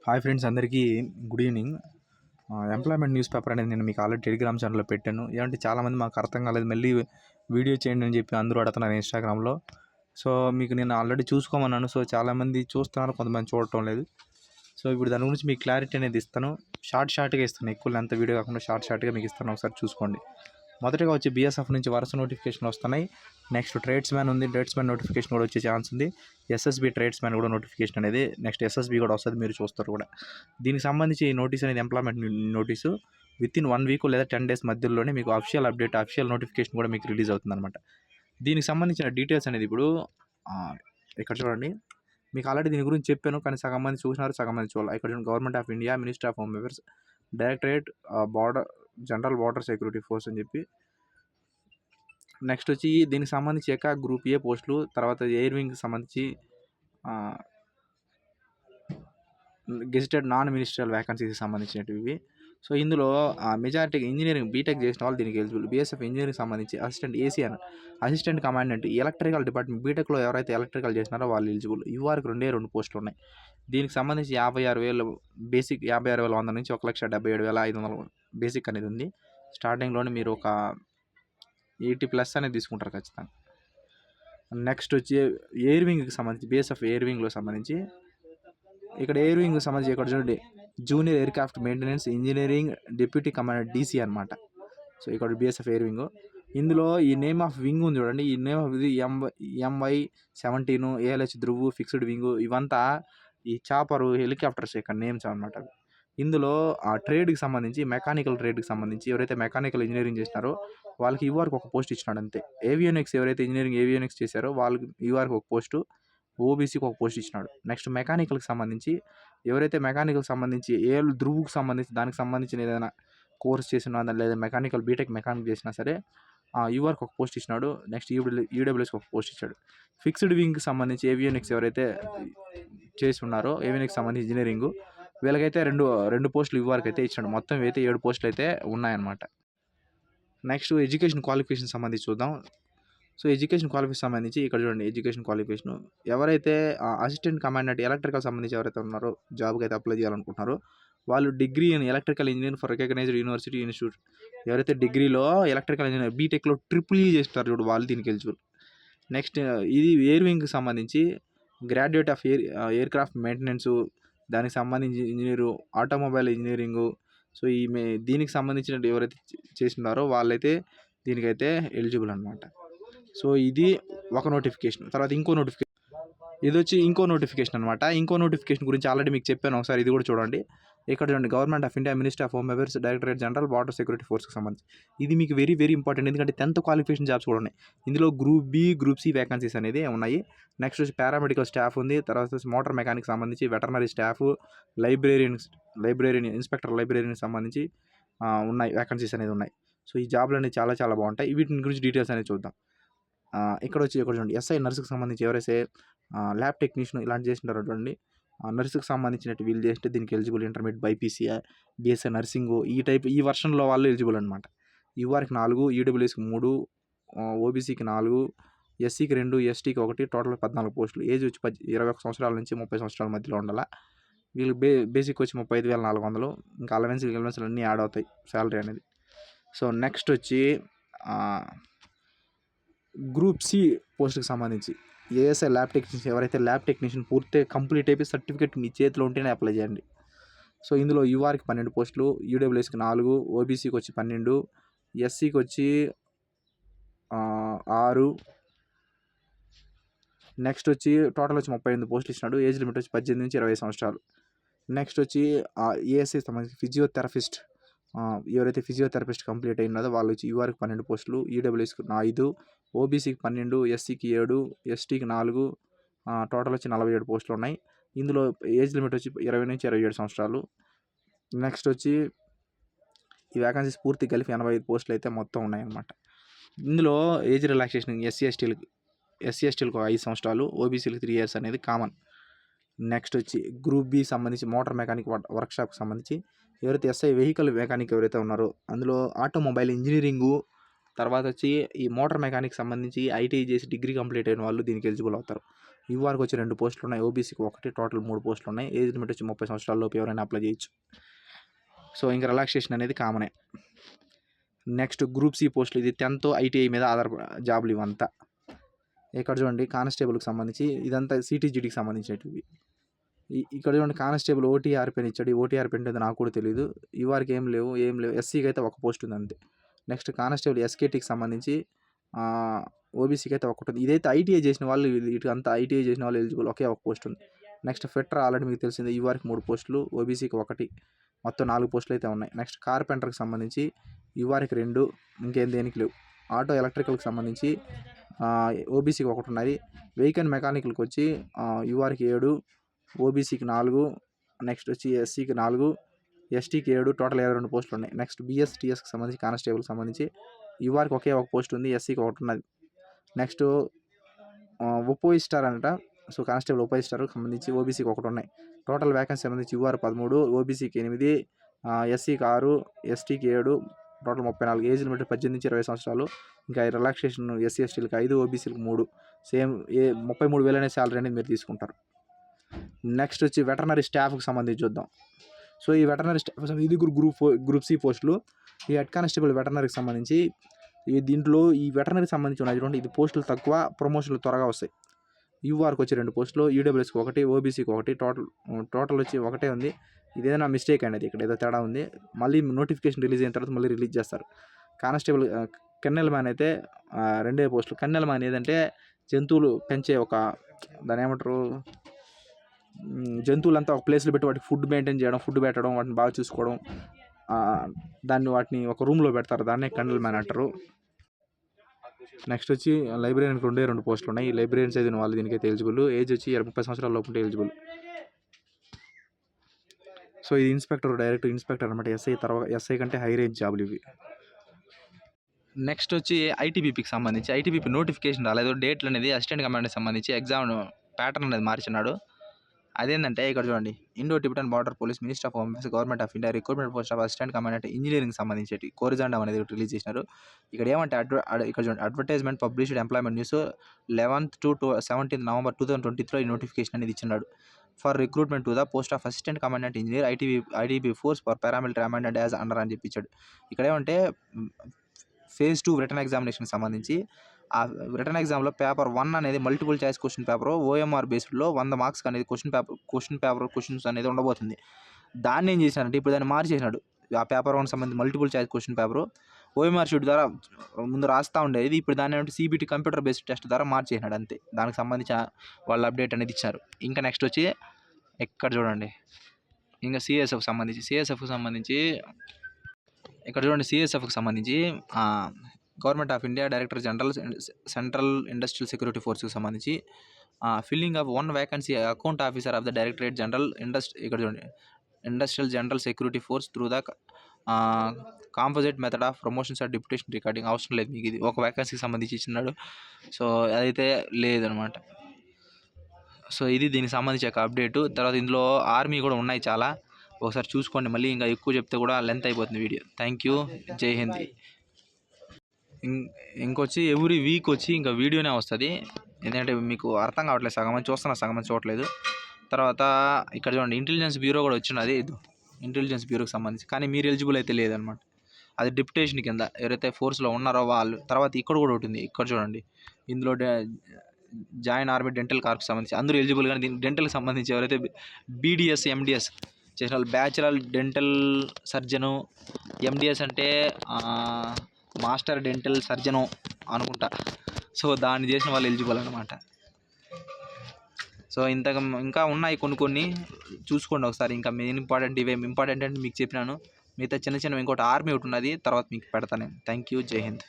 Hi friends, అందరికీ good evening. Employment news paper అనేది నేను మీకు ఆల్రెడీ టెలిగ్రామ్ ఛానల్లో పెట్టాను. ఏమంటే చాలామంది మాకు అర్థం కాలేదు, మళ్ళీ వీడియో చేయండి అని చెప్పి అందరూ అడుగుతున్నారు ఇన్స్టాగ్రామ్లో. సో మీకు నేను ఆల్రెడీ చూసుకోమన్నాను. సో చాలామంది చూస్తున్నారు, కొంతమంది చూడటం లేదు. సో ఇప్పుడు దాని గురించి మీకు క్లారిటీ అనేది ఇస్తాను. షార్ట్గా ఇస్తాను, ఎక్కువ లెంత్ వీడియో కాకుండా షార్ట్గా మీకు ఇస్తాను, ఒకసారి చూసుకోండి. మొదటగా వచ్చి బీఎస్ఎఫ్ నుంచి వరుస నోటిఫికేషన్ వస్తున్నాయి. నెక్స్ట్ ట్రేడ్స్మ్యాన్ ఉంది, ట్రేడ్స్మ్యాన్ నోటిఫికేషన్ కూడా వచ్చే ఛాన్స్ ఉంది. ఎస్ఎస్బి ట్రేడ్స్మ్యాన్ కూడా నోటిఫికేషన్ అనేది నెక్స్ట్ ఎస్ఎస్బి కూడా వస్తుంది, మీరు చూస్తారు కూడా. దీనికి సంబంధించి నోటీస్ అనేది employment notice with in 1 week లేదా 10 డేస్ మధ్యలోనే మీకు అఫిషియల్ అప్డేట్, అఫిషియల్ నోటిఫికేషన్ కూడా మీకు రిలీజ్ అవుతుంది అనమాట. దీనికి సంబంధించిన డీటెయిల్స్ అనేది ఇప్పుడు ఇక్కడ చూడండి. మీకు ఆల్రెడీ దీని గురించి చెప్పాను, కానీ సగం మంది చూసినారు, సగం మంది చూడాలి. ఇక్కడ government of India, ministry of home affairs, directorate general border security force అని చెప్పి. నెక్స్ట్ వచ్చి దీనికి సంబంధించి గ్రూప్ ఏ పోస్టులు, తర్వాత ఎయిర్ వింగ్కి సంబంధించి గెజిటెడ్ నాన్ మినిస్ట్రియల్ వ్యాకెన్సీకి సంబంధించినవి. సో ఇందులో మెజారిటీ ఇంజనీరింగ్ బీటెక్ చేసిన వాళ్ళు దీనికి ఎలిజిబుల్. బీఎస్ఎఫ్ ఇంజనీరింగ్ సంబంధించి assistant ACR, assistant commandant electrical department, బీటెక్లో ఎవరైతే ఎలక్ట్రికల్ చేసినారో వాళ్ళు ఎలిజిబుల్. యూఆర్కి 2 పోస్టులు ఉన్నాయి. దీనికి సంబంధించి 56,000 బేసిక్, 56,100 నుంచి 1,77,500 బేసిక్ అనేది ఉంది. స్టార్టింగ్లోనే మీరు ఒక 80+ అనేది తీసుకుంటారు ఖచ్చితంగా. నెక్స్ట్ వచ్చి ఎయిర్ వింగ్కి సంబంధించి బీఎస్ఎఫ్ ఎయిర్ వింగ్లో సంబంధించి ఇక్కడ ఎయిర్ వింగ్కి సంబంధించి ఇక్కడ చూడండి, junior aircraft maintenance engineering deputy commander DC అనమాట. సో ఇక్కడ బీఎస్ఎఫ్ ఎయిర్ వింగ్. ఇందులో ఈ నేమ్ ఆఫ్ వింగ్ ఉంది చూడండి, ఈ నేమ్ ఆఫ్ ఇది MY-17 ALH Dhruv fixed wing. ఇవంతా ఈ చాపరు హెలికాప్టర్స్ యొక్క నేమ్స్ అనమాట. ఇందులో ఆ ట్రేడ్కి సంబంధించి, మెకానికల్ ట్రేడ్కి సంబంధించి ఎవరైతే మెకానికల్ ఇంజనీరింగ్ చేసినారో వాళ్ళకి యూఆర్కి ఒక పోస్ట్ ఇచ్చినాడు అంతే. ఏవియోనిక్స్ ఎవరైతే ఇంజనీరింగ్ ఏవియోనిక్స్ చేశారో వాళ్ళకి యూఆర్కి ఒక పోస్టు, ఓబీసీకి ఒక పోస్ట్ ఇచ్చినాడు. నెక్స్ట్ మెకానికల్కి సంబంధించి ఎవరైతే మెకానికల్ సంబంధించి ధ్రువుకి సంబంధించి దానికి సంబంధించిన ఏదైనా కోర్స్ చేసినా లేదా మెకానికల్ బీటెక్ మెకానిక్ చేసినా సరే యూఆర్కి ఒక పోస్ట్ ఇచ్చినాడు. నెక్స్ట్ ఈడబ్ల్యూఎస్కి ఒక పోస్ట్ ఇచ్చాడు. ఫిక్స్డ్ వింగ్కి సంబంధించి ఏవియోనిక్స్ ఎవరైతే చేసి ఉన్నారో ఏవియోనిక్స్ సంబంధించి ఇంజనీరింగ్ వీళ్ళకైతే రెండు పోస్టులు యూఆర్కి అయితే ఇచ్చాడు. మొత్తం అయితే 7 పోస్టులు అయితే ఉన్నాయన్నమాట. నెక్స్ట్ ఎడ్యుకేషన్ క్వాలిఫికేషన్ సంబంధించి చూద్దాం. సో ఎడ్యుకేషన్ క్వాలిఫికేషన్ సంబంధించి ఇక్కడ చూడండి, ఎడ్యుకేషన్ క్వాలిఫికేషన్ ఎవరైతే అసిస్టెంట్ కమాండెంట్ ఎలక్ట్రికల్ సంబంధించి ఎవరైతే ఉన్నారో జాబ్కి అయితే అప్లై చేయాలనుకుంటున్నారో వాళ్ళు degree in electrical engineer for recognized university institute. ఎవరైతే డిగ్రీలో ఎలక్ట్రికల్ ఇంజనీర్ బీటెక్లో ట్రిపుల్ చేస్తారు చూడు, వాళ్ళు దీనికి ఎలిజిబుల్. నెక్స్ట్ ఇది ఎయిర్ వింగ్కి సంబంధించి గ్రాడ్యుయేట్ ఆఫ్ ఎయిర్క్రాఫ్ట్ మెయింటెనెన్స్, దానికి సంబంధించి ఇంజనీరు, ఆటోమొబైల్ ఇంజనీరింగు. సో దీనికి సంబంధించిన ఎవరైతే చేస్తున్నారో వాళ్ళైతే దీనికైతే ఎలిజిబుల్ అనమాట. సో ఇది ఒక నోటిఫికేషన్. తర్వాత ఇంకో నోటిఫికేషన్, ఇది వచ్చి ఇంకో నోటిఫికేషన్ అనమాట. ఇంకో నోటిఫికేషన్ గురించి ఆల్రెడీ మీకు చెప్పాను, ఒకసారి ఇది కూడా చూడండి. ఇక్కడ చూడండి, government of India, ministry of home affairs, directorate general border security ఫోర్స్కి సంబంధించి. ఇది మీకు వెరీ వెరీ ఇంపార్టెంట్, ఎందుకంటే 10th క్వాలిఫికేషన్ జాబ్స్ కూడా ఉన్నాయి ఇందులో. Group B, group C vacancies అనేది ఉన్నాయి. నెక్స్ట్ వచ్చి పారామెడికల్ స్టాఫ్ ఉంది. తర్వాత వచ్చి మోటార్ మెకానిక్ సంబంధించి, వెటర్నరీ స్టాఫ్, లైబ్రేరియన్ ఇన్స్పెక్టర్ లైబ్రేరియన్కి సంబంధించి ఉన్నాయి, వ్యాకెన్సీస్ అనేది ఉన్నాయి. సో ఈ జాబ్లు అనేవి చాలా చాలా బాగుంటాయి. వీటి గురించి డీటెయిల్స్ అనేది చూద్దాం. ఇక్కడ చూడండి, ఎస్ఐ నర్సుకి సంబంధించి ఎవరైతే ల్యాబ్ టెక్నీషియన్ ఇలాంటి చేసినారో చూడండి, నర్సుకి సంబంధించినట్టు వీళ్ళు చేస్తే దీనికి eligible. Intermediate BiPC, BSI nursing ఈ వర్షన్లో వాళ్ళు ఎలిజిబుల్ అనమాట. యూఆర్కి 4, ఈడబ్ల్యూఎస్కి 3, ఓబీసీకి 4, ఎస్సీకి 2, ఎస్టీకి 1, టోటల్ 14 పోస్టులు. ఏజ్ వచ్చి 21 సంవత్సరాల నుంచి 30 సంవత్సరాల మధ్యలో ఉండాలి. వీళ్ళకి బేసిక్ వచ్చి 35,400. ఇంకా అలవెన్స్లు అన్నీ యాడ్ అవుతాయి శాలరీ అనేది. సో నెక్స్ట్ వచ్చి గ్రూప్ సి పోస్ట్కి సంబంధించి ఏఎస్ఐ ల్యాబ్ టెక్నీషియన్, ఎవరైతే ల్యాబ్ టెక్నీషియన్ పూర్తిగా కంప్లీట్ అయిపోయి సర్టిఫికేట్ మీ చేతిలో ఉంటేనే అప్లై చేయండి. సో ఇందులో యూఆర్కి 12 పోస్టులు, ఈడబ్ల్యూఎస్కి 4, ఓబీసీకి వచ్చి 12, ఎస్సీకి వచ్చి 6. నెక్స్ట్ వచ్చి టోటల్ వచ్చి 38 పోస్టులు ఇచ్చినాడు. ఏజ్ లిమిట్ వచ్చి 18 నుంచి 20 సంవత్సరాలు. నెక్స్ట్ వచ్చి ఏఎస్ఐ సంబంధించి ఫిజియోథెరపిస్ట్, ఎవరైతే ఫిజియోథెరపిస్ట్ కంప్లీట్ అయినదో వాళ్ళు వచ్చి యూఆర్కి 12 పోస్టులు, ఈడబ్ల్యూఎస్కి 5, ఓబీసీకి 12, ఎస్సీకి 7, ఎస్టీకి 4, టోటల్ వచ్చి 47 పోస్టులు ఉన్నాయి. ఇందులో ఏజ్ లిమిట్ వచ్చి 20 నుంచి 27 సంవత్సరాలు. నెక్స్ట్ వచ్చి ఈ వ్యాకెన్సీస్ పూర్తి కలిపి 85 పోస్టులు అయితే మొత్తం ఉన్నాయన్నమాట. ఇందులో ఏజ్ రిలాక్సేషన్ ఎస్సీ ఎస్టీలకు 5 సంవత్సరాలు, ఓబీసీలకు 3 years అనేది కామన్. నెక్స్ట్ వచ్చి గ్రూప్ బి సంబంధించి మోటార్ మెకానిక్ వర్క్షాప్కి సంబంధించి ఎవరైతే ఎస్ఐ వెహికల్ మెకానిక్ ఎవరైతే ఉన్నారో అందులో ఆటోమొబైల్ ఇంజనీరింగు, తర్వాత వచ్చి ఈ మోటార్ మెకానిక్ సంబంధించి ఐటీఐ చేసి డిగ్రీ కంప్లీట్ అయిన వాళ్ళు దీనికి ఎలిజిబుల్ అవుతారు. యూఆర్కి వచ్చి 2 పోస్టులు ఉన్నాయి, ఓబీసీకి ఒకటి, టోటల్ 3 పోస్టులు ఉన్నాయి. ఏజ్ లిమిట్ వచ్చి 30 సంవత్సరాల లోపు ఎవరైనా అప్లై చేయొచ్చు. సో ఇంకా రిలాక్సేషన్ అనేది కామనే. నెక్స్ట్ గ్రూప్ సి పోస్టులు, ఇది 10th ఐటీఐ మీద జాబులు ఇవంతా. ఇక్కడ చూడండి కానిస్టేబుల్కి సంబంధించి ఇదంతా సిటీజీడీకి సంబంధించినవి. ఇక్కడ చూడండి కానిస్టేబుల్ ఓటీఆర్పీ అని ఇచ్చాడు. ఓటీఆర్పీ అంటే నాకు కూడా తెలియదు. యూఆర్కి ఏం లేవు. ఎస్సీకి అయితే ఒక పోస్ట్ ఉంది అంతే. నెక్స్ట్ కానిస్టేబుల్ ఎస్కేటీకి సంబంధించి ఓబీసీకి అయితే ఒకటి ఉంది. ఇదైతే ఐటీఐ చేసిన వాళ్ళు, ఇటు అంతా ఐటీఐ చేసిన వాళ్ళు ఎలిజిబుల్, ఒకే ఒక పోస్ట్ ఉంది. నెక్స్ట్ ఫిట్టర్ ఆల్రెడీ మీకు తెలిసిందే, యూఆర్కి 3 పోస్టులు, ఓబీసీకి 1, మొత్తం 4 పోస్టులు అయితే ఉన్నాయి. నెక్స్ట్ కార్పెంటర్కి సంబంధించి యూఆర్కి 2, ఇంకేం దేనికి లేవు. ఆటో ఎలక్ట్రికల్కి సంబంధించి ఓబీసీకి 1 ఉన్నది. వెహికల్ మెకానికల్కి వచ్చి యూఆర్కి 7, ఓబీసీకి 4, నెక్స్ట్ వచ్చి ఎస్సీకి 4, ఎస్టీకి 7, టోటల్ 22 పోస్టులు ఉన్నాయి. నెక్స్ట్ బీఎస్టీఎస్కి సంబంధించి కానిస్టేబుల్కి సంబంధించి యూఆర్కి ఒకే ఒక పోస్ట్ ఉంది, ఎస్సీకి 1 ఉన్నది. నెక్స్ట్ ఉపయోగిస్తారు అంట. సో కానిస్టేబుల్ ఉపయోగిస్తారుకి సంబంధించి ఓబీసీకి 1 ఉన్నాయి. టోటల్ వ్యాకెన్సీ సంబంధించి యూఆర్ 13, ఓబీసీకి 8, ఎస్సీకి 6, ఎస్టీకి 7, టోటల్ 34. ఏజ్ లిమిట్ 18 నుంచి 20 సంవత్సరాలు. ఇంకా రిలాక్సేషన్ ఎస్సీ ఎస్టీలకు 5, ఓబీసీలకు 3, సేమ్ 33,000 అనే శాలరీ అనేది మీరు తీసుకుంటారు. నెక్స్ట్ వచ్చి వెటర్నరీ స్టాఫ్కి సంబంధించి చూద్దాం. సో ఈ వెటర్నరీ స్టాఫ్ ఇది గ్రూప్ సి పోస్టులు. ఈ హెడ్ కానిస్టేబుల్ వెటర్నరీకి సంబంధించి దీంట్లో ఈ వెటర్నరీ సంబంధించి ఉన్నాయి చూడండి, ఇది పోస్టులు తక్కువ, ప్రమోషన్లు త్వరగా వస్తాయి. యూఆర్కి వచ్చి 2 పోస్టులు, ఈడబ్ల్యూఎస్కి 1, ఓబీసీకి 1, టోటల్ వచ్చి ఒకటే ఉంది. ఇదేదైనా మిస్టేక్ అనేది, ఇక్కడ ఏదో తేడా ఉంది. మళ్ళీ నోటిఫికేషన్ రిలీజ్ అయిన తర్వాత మళ్ళీ రిలీజ్ చేస్తారు. కానిస్టేబుల్ కెన్నెల్ మ్యాన్ అయితే 2 పోస్టులు. కెన్నెల్ మ్యాన్ ఏదంటే జంతువులు పెంచే ఒక, దాని ఏమంటారు, జంతువులంతా ఒక ప్లేస్లో పెట్టి వాటికి ఫుడ్ మెయింటైన్ చేయడం, ఫుడ్ పెట్టడం, వాటిని బాగా చూసుకోవడం, వాటిని ఒక రూమ్లో పెడతారు, దాన్నే కెన్నెల్ మ్యాన్ అంటారు. నెక్స్ట్ వచ్చి లైబ్రరీకి 2 పోస్టులు ఉన్నాయి. ఈ లైబ్రరీన్స్ చదివిన వాళ్ళు దీనికైతే ఎలిజిబుల్. ఏజ్ వచ్చి 30 సంవత్సరాల లోపు ఉంటే ఎలిజిబుల్. సో ఇది డైరెక్ట్ ఇన్స్పెక్టర్ అనమాట. ఎస్ఐ కంటే హై రేంజ్ జాబులు ఇవి. నెక్స్ట్ వచ్చి ఐటీబీపీకి సంబంధించి, ఐటీబీపీ నోటిఫికేషన్ రాలేదు. డేట్లు అనేది అసిస్టెంట్ కమాండర్కి సంబంధించి ఎగ్జామ్ ప్యాటర్న్ అనేది మార్చినాడు. అదేంటంటే ఇక్కడ చూడండి, Indo Tibetan border police, minister of home affairs, government of India, recruitment post of assistant commandant engineering సంబంధించి కోరిజాండం అనేది రిలీజ్ చేసినారు. ఇక్కడ ఏమంటే ఇక్కడ చూడండి, advertisement published employment news 11th to 17th November 2023 ఈ నోటిఫికేషన్ అనేది ఇచ్చినాడు. For recruitment to the post of assistant commandant engineer ITB force for paramilitary commandant as under అని చెప్పించాడు. ఇక్కడ ఏమంటే phase 2 రిటర్న్ ఎగ్జామినేషన్ సంబంధించి ఆ రిటర్న్ ఎగ్జామ్లో పేపర్ 1 అనేది multiple choice question paper OMR బేస్డ్లో 100 మార్క్స్ అనేది క్వశ్చన్స్ అనేది ఉండబోతుంది. దాన్ని ఏం చేసినాడంటే ఇప్పుడు దాన్ని మార్చేసినాడు. ఆ పేపర్ 1 సంబంధించి multiple choice question paper OMR sheet ద్వారా ముందు రాస్తూ ఉండేది, ఇప్పుడు దాన్ని ఏంటంటే సిబిటి కంప్యూటర్ బేస్డ్ టెస్ట్ ద్వారా మార్చేసినాడు అంతే. దానికి సంబంధించి వాళ్ళు అప్డేట్ అనేది ఇచ్చారు. ఇంకా నెక్స్ట్ వచ్చి ఇక్కడ చూడండి, ఇంకా సిఎస్ఎఫ్కి సంబంధించి ఇక్కడ చూడండి, సిఎస్ఎఫ్కి సంబంధించి government of India director general central industrial security ఫోర్స్కి సంబంధించి filling of 1 vacancy account officer of the directorate general ఇక్కడ చూడండి, industrial general security force through the composite method of promotions or deputation recording. అవసరం లేదు మీకు, ఇది ఒక వేకెన్సీకి సంబంధించి ఇచ్చినాడు. సో అదైతే లేదనమాట. సో ఇది దీనికి సంబంధించి ఒక అప్డేటు. తర్వాత ఇందులో ఆర్మీ కూడా ఉన్నాయి చాలా, ఒకసారి చూసుకోండి. మళ్ళీ ఇంకా ఎక్కువ చెప్తే కూడా లెంత్ అయిపోతుంది వీడియో. థ్యాంక్ యూ, జై హింద్. ఇంకొచ్చి ఎవ్రీ వీక్ వచ్చి ఇంకా వీడియోనే వస్తుంది, ఎందుకంటే మీకు అర్థం కావట్లేదు, సగం మంది చూస్తున్నా, సగం మంది చూడట్లేదు. తర్వాత ఇక్కడ చూడండి, ఇంటెలిజెన్స్ బ్యూరో కూడా వచ్చినది, ఇంటెలిజెన్స్ బ్యూరోకి సంబంధించి, కానీ మీరు ఎలిజిబుల్ అయితే లేదనమాట. అది డిప్యుటేషన్ కింద ఎవరైతే ఫోర్స్లో ఉన్నారో వాళ్ళు. తర్వాత ఇక్కడ కూడా ఉంటుంది, ఇక్కడ చూడండి, ఇందులో జాయిన్ ఆర్మీ డెంటల్ కార్ప్కి సంబంధించి అందరూ ఎలిజిబుల్. కానీ దీనికి డెంటల్కి సంబంధించి ఎవరైతే బీడిఎస్ ఎండిఎస్ చేసిన వాళ్ళు, బ్యాచులర్ డెంటల్ సర్జను, ఎండిఎస్ అంటే మాస్టర్ డెంటల్ సర్జను అనుకుంటా. సో దాన్ని చేసిన వాళ్ళు ఎలిజిబుల్ అనమాట. సో ఇంకా ఉన్నాయి కొన్ని చూసుకోండి ఒకసారి. ఇంకా మెయిన్ ఇంపార్టెంట్ అంటే మీకు చెప్పినాను. మిగతా చిన్న ఇంకోటి ఆర్మీ ఒకటి ఉన్నది, తర్వాత మీకు పెడతాను. థ్యాంక్ యూ, జై హింద్.